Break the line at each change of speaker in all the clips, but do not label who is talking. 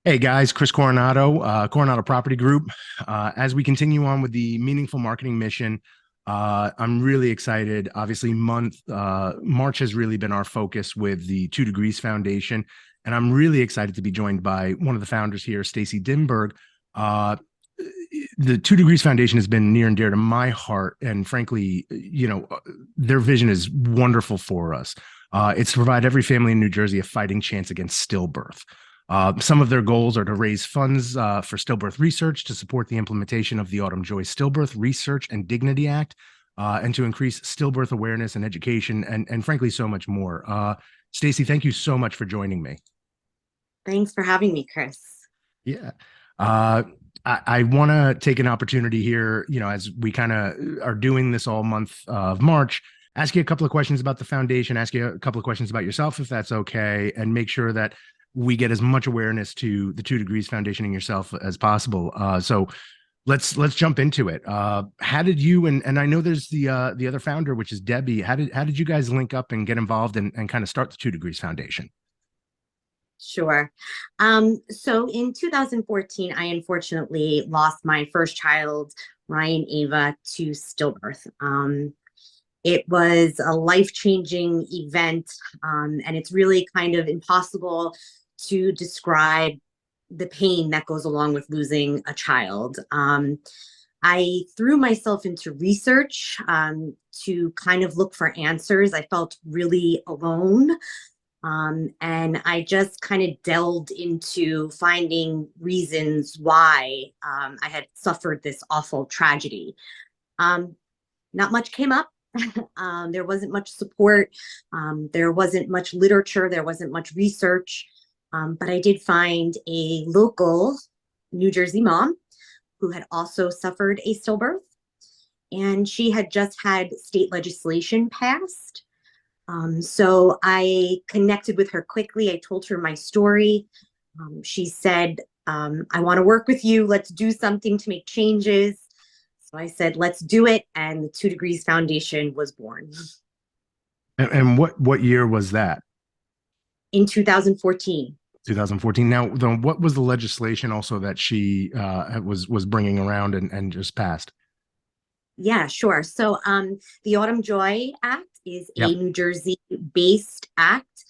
Hey guys, Chris Coronato, Coronato Property Group. As we continue on with the meaningful marketing mission, I'm really excited. Obviously, March has really been our focus with the 2 Degrees Foundation, and I'm really excited to be joined by one of the founders here, Stacey Dinburg. Uh, the 2 Degrees Foundation has been near and dear to my heart, and frankly, their vision is wonderful for us. It's to provide every family in New Jersey a fighting chance against stillbirth. Some of their goals are to raise funds for stillbirth research, to support the implementation of the Autumn Joy Stillbirth Research and Dignity Act, and to increase stillbirth awareness and education, and frankly, so much more. Stacey, thank you so much for joining me.
Thanks for having me, Chris.
Yeah. Uh, I want to take an opportunity here, as we kind of are doing this all month of March, ask you a couple of questions about the foundation, ask you a couple of questions about yourself, if that's okay, and make sure that we get as much awareness to the 2 Degrees Foundation and yourself as possible. So let's jump into it. How did you and I know there's the other founder, which is Debbie. How did you guys link up and get involved and kind of start the 2 Degrees Foundation?
Sure. So in 2014, I unfortunately lost my first child, Ryan Ava, to stillbirth. It was a life-changing event, and it's really kind of impossible to describe the pain that goes along with losing a child. I threw myself into research to kind of look for answers. I felt really alone. And I just kind of delved into finding reasons why I had suffered this awful tragedy. Um, Not much came up. There wasn't much support. There wasn't much literature. There wasn't much research. But I did find a local New Jersey mom who had also suffered a stillbirth. And she had just had state legislation passed. So I connected with her quickly. I told her my story. She said, I want to work with you. Let's do something to make changes. So I said, let's do it. And the 2 Degrees Foundation was born
And what year was that?
in 2014.
2014. Now, what was the legislation also that she was bringing around and just passed?
Yeah, sure. So the Autumn Joy Act is a
Yep.
New Jersey based act.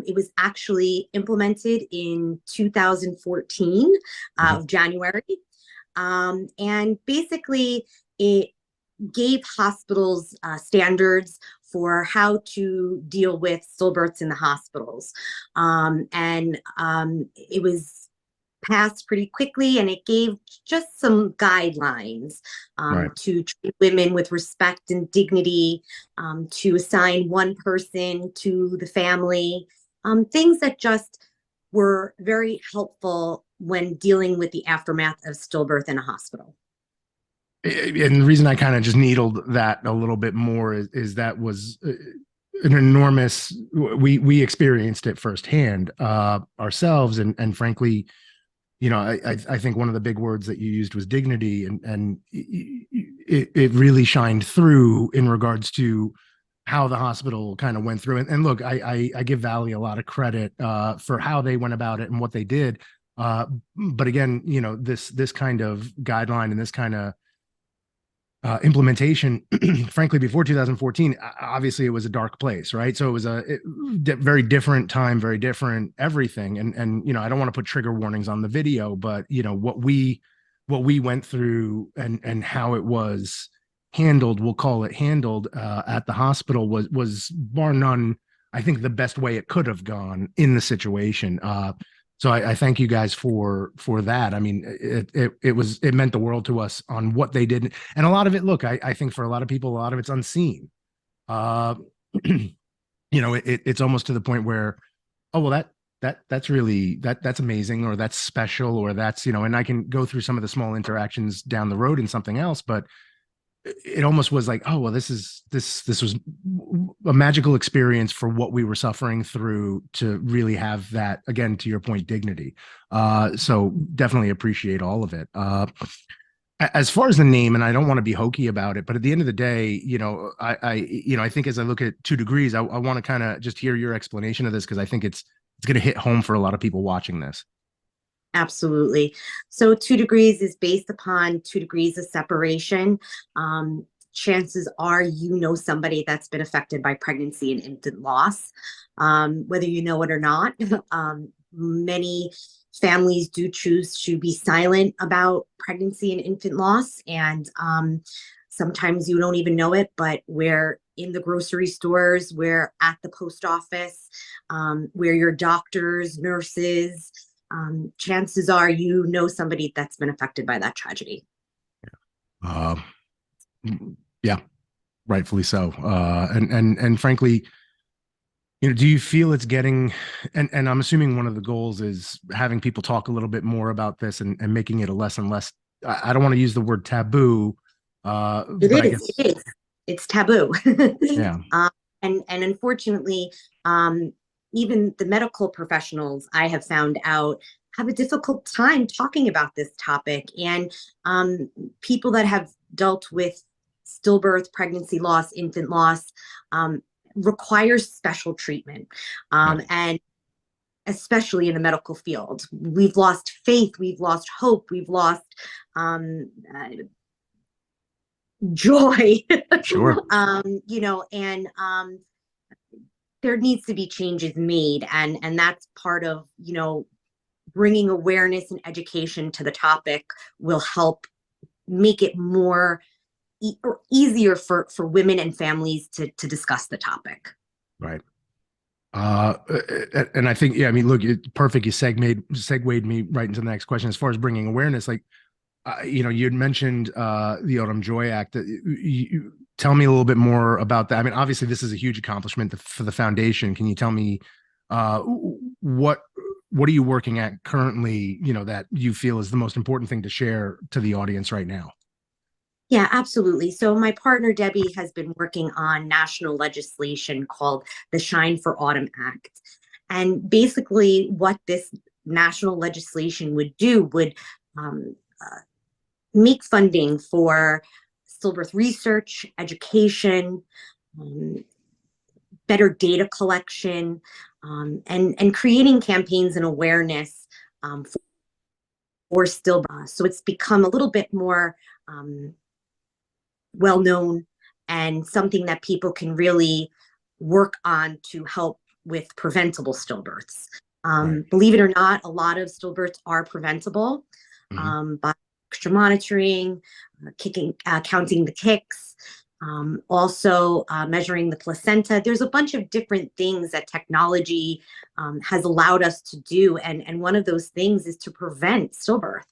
It was actually implemented in 2014
Mhm.
of January. And basically, it gave hospitals standards for how to deal with stillbirths in the hospitals. And it was passed pretty quickly, and it gave just some guidelines
Right.
to treat women with respect and dignity, to assign one person to the family, things that just were very helpful when dealing with the aftermath of stillbirth in a hospital.
And the reason I kind of just needled that a little bit more is that was an enormous. We experienced it firsthand ourselves, and frankly, I think one of the big words that you used was dignity, and it really shined through in regards to how the hospital kind of went through. And look, I give Valley a lot of credit for how they went about it and what they did. But again, this kind of guideline and this kind of implementation, frankly, before 2014, obviously it was a dark place, right? So it was very different time, very different everything. And I don't want to put trigger warnings on the video, but what we went through and how it was handled, we'll call it handled at the hospital was bar none, I think the best way it could have gone in the situation. So I thank you guys for that. I mean, it meant the world to us on what they did, and a lot of it. Look, I think for a lot of people, a lot of it's unseen. Uh, it's almost to the point where, oh well, that's really that's amazing, or that's special, or that's and I can go through some of the small interactions down the road in something else, but it almost was like, oh well, this was a magical experience for what we were suffering through to really have that, again, to your point, dignity. So definitely appreciate all of it. As far as the name, and I don't want to be hokey about it, but at the end of the day, I think as I look at 2 Degrees, I want to kind of just hear your explanation of this, because I think it's going to hit home for a lot of people watching this.
Absolutely. So 2 degrees is based upon 2 degrees of separation. Chances are you know somebody that's been affected by pregnancy and infant loss, whether you know it or not. Many families do choose to be silent about pregnancy and infant loss, and sometimes you don't even know it, but we're in the grocery stores, we're at the post office, we're your doctors, nurses. Chances are you know somebody that's been affected by that tragedy.
Uh, yeah, rightfully so. And frankly, do you feel it's getting, and I'm assuming one of the goals is having people talk a little bit more about this and making it a less and less, I don't want to use the word taboo, but I guess,
It is. It's taboo.
yeah,
um, and unfortunately, even the medical professionals I have found out have a difficult time talking about this topic. And people that have dealt with stillbirth, pregnancy loss, infant loss, requires special treatment.
right,
And especially in the medical field, we've lost faith, we've lost hope, we've lost joy.
sure,
And there needs to be changes made, and that's part of bringing awareness and education to the topic will help make it more or easier for women and families to discuss the topic.
right. Uh, and I think, yeah, I mean, look, perfect. You segued me right into the next question as far as bringing awareness. Like, you had mentioned the Autumn Joy Act. Tell me a little bit more about that. I mean, obviously, this is a huge accomplishment for the foundation. Can you tell me what are you working at currently? That you feel is the most important thing to share to the audience right now.
Yeah, absolutely. So my partner Debbie has been working on national legislation called the Shine for Autumn Act. And basically what this national legislation would do would make funding for stillbirth research, education, um, better data collection, and creating campaigns and awareness for stillbirth. So it's become a little bit more well known and something that people can really work on to help with preventable stillbirths.
Right.
Believe it or not, a lot of stillbirths are preventable by extra monitoring, counting the kicks, also measuring the placenta. There's a bunch of different things that technology has allowed us to do. And one of those things is to prevent stillbirth.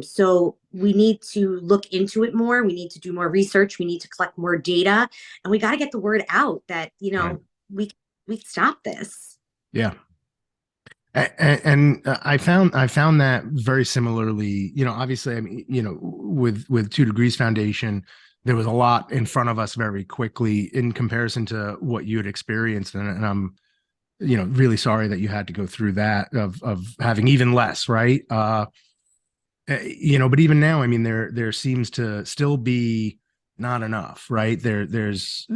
So we need to look into it more. We need to do more research. We need to collect more data, and we got to get the word out that,
Right.
we stop this.
Yeah. And I found that very similarly. Obviously, I mean, with 2 Degrees Foundation, there was a lot in front of us very quickly in comparison to what you had experienced, and I'm, really sorry that you had to go through that of having even less, right? But even now, I mean, there seems to still be not enough, right? There's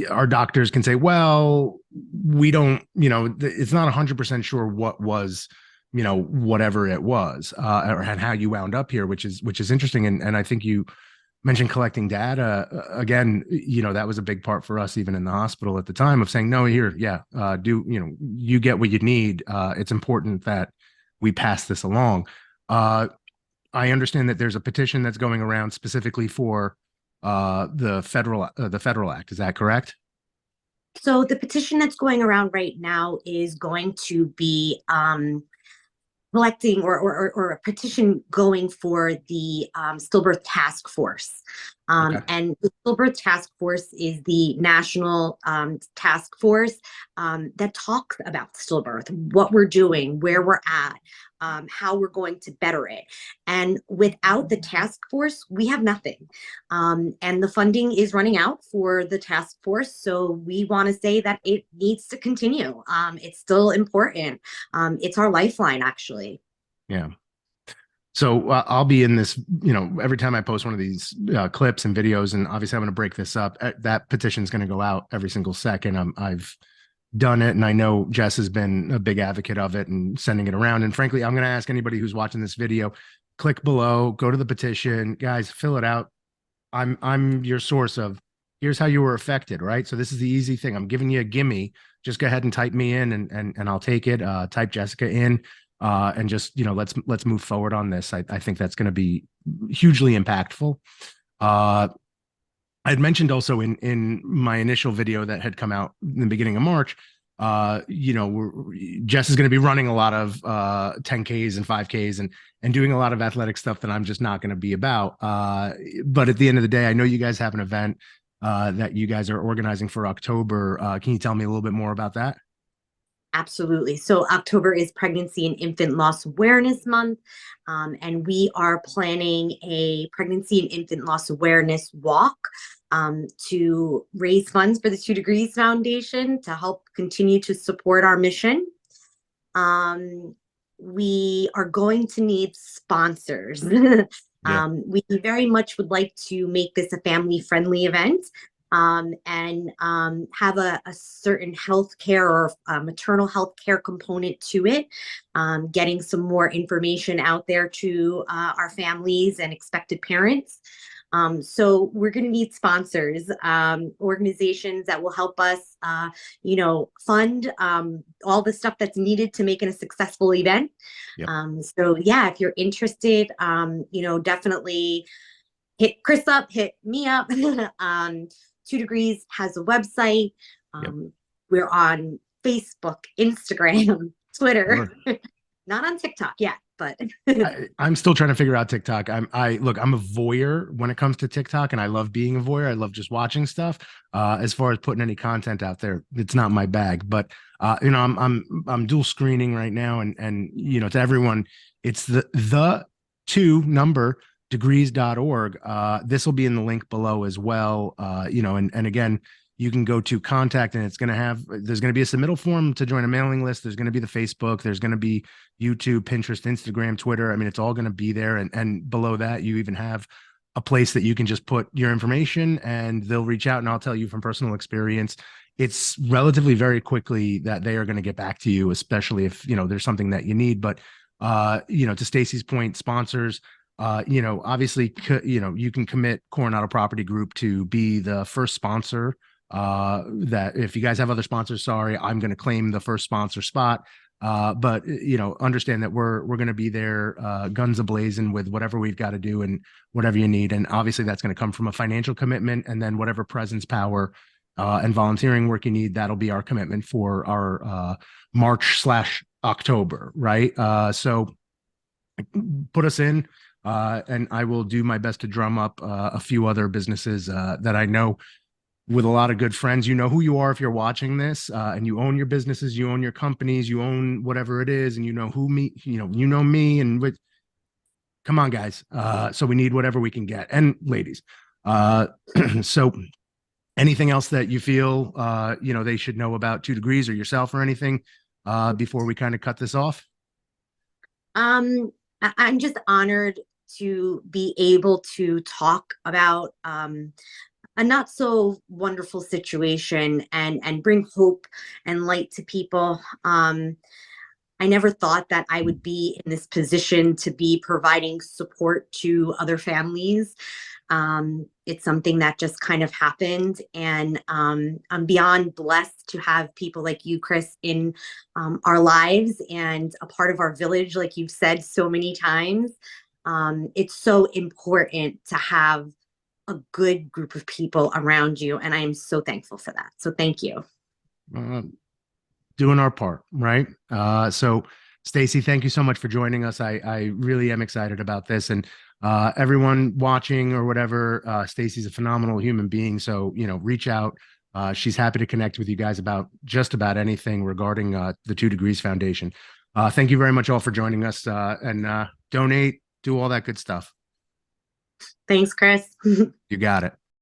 our doctors can say, well, we don't, it's not 100% sure what was, whatever it was, or how you wound up here, which is interesting. And I think you mentioned collecting data again. That was a big part for us, even in the hospital at the time, of saying, no, here, yeah, you get what you need. It's important that we pass this along. I understand that there's a petition that's going around specifically for the federal act. Is that correct?
So the petition that's going around right now is going to be collecting or a petition going for the Stillbirth Task Force.
Okay.
And the Stillbirth Task Force is the national task force that talks about stillbirth, what we're doing, where we're at, how we're going to better it. And without the task force, we have nothing. And the funding is running out for the task force. So we want to say that it needs to continue. It's still important. It's our lifeline, actually.
Yeah. So I'll be in this, every time I post one of these clips and videos, and obviously I'm going to break this up. That petition is going to go out every single second. I've done it, and I know Jess has been a big advocate of it and sending it around. And frankly, I'm going to ask anybody who's watching this video, click below, go to the petition, guys, fill it out. I'm your source of here's how you were affected, right? So this is the easy thing. I'm giving you a gimme. Just go ahead and type me in, and I'll take it. Type Jessica in, and just let's move forward on this. I think that's going to be hugely impactful. I had mentioned also in my initial video that had come out in the beginning of March, Jess is going to be running a lot of 10Ks and 5Ks and doing a lot of athletic stuff that I'm just not going to be about. But at the end of the day, I know you guys have an event that you guys are organizing for October. Can you tell me a little bit more about that?
Absolutely. So October is Pregnancy and Infant Loss Awareness Month, and we are planning a pregnancy and infant loss awareness walk to raise funds for the 2 Degrees Foundation to help continue to support our mission. We are going to need sponsors.
Yeah.
We very much would like to make this a family-friendly event. And have a certain healthcare or maternal health care component to it, getting some more information out there to our families and expected parents. So we're going to need sponsors, organizations that will help us, fund all the stuff that's needed to make it a successful event.
Yep.
So yeah, if you're interested, definitely hit Chris up, hit me up. 2 Degrees has a website.
Yep.
We're on Facebook, Instagram, Twitter.
Sure.
Not on TikTok yet, but
I'm still trying to figure out TikTok. I'm a voyeur when it comes to TikTok, and I love being a voyeur. I love just watching stuff. As far as putting any content out there, it's not my bag. But I'm dual screening right now, and to everyone, it's the 2 number degrees.org. This will be in the link below as well. And again, you can go to contact, and there's going to be a submittal form to join a mailing list. There's going to be the Facebook, there's going to be YouTube, Pinterest, Instagram, Twitter. I mean, it's all going to be there. And below that, you even have a place that you can just put your information, and they'll reach out. And I'll tell you from personal experience, it's relatively very quickly that they are going to get back to you, especially if, there's something that you need. But, to Stacey's point, sponsors, obviously, you can commit Coronato Property Group to be the first sponsor. That if you guys have other sponsors, sorry, I'm going to claim the first sponsor spot. But understand that we're going to be there, guns ablazing with whatever we've got to do and whatever you need. And obviously that's going to come from a financial commitment, and then whatever presence, power, and volunteering work you need, that'll be our commitment for our March/October, right? So put us in. And I will do my best to drum up a few other businesses that I know with a lot of good friends. You know who you are if you're watching this, and you own your businesses, you own your companies, you own whatever it is, and you know me, and come on, guys. So we need whatever we can get, and ladies. So anything else that you feel they should know about 2 Degrees or yourself or anything before we kind of cut this off?
I'm just honored to be able to talk about a not so wonderful situation and bring hope and light to people. I never thought that I would be in this position to be providing support to other families. It's something that just kind of happened, and I'm beyond blessed to have people like you, Chris, in our lives and a part of our village, like you've said so many times. It's so important to have a good group of people around you, and I am so thankful for that. So thank you.
Doing our part, right? So Stacey, thank you so much for joining us. I really am excited about this, and everyone watching or whatever, Stacey's a phenomenal human being. So, reach out. She's happy to connect with you guys about just about anything regarding the 2 Degrees Foundation. Thank you very much all for joining us, and donate, do all that good stuff.
Thanks, Chris.
You got it.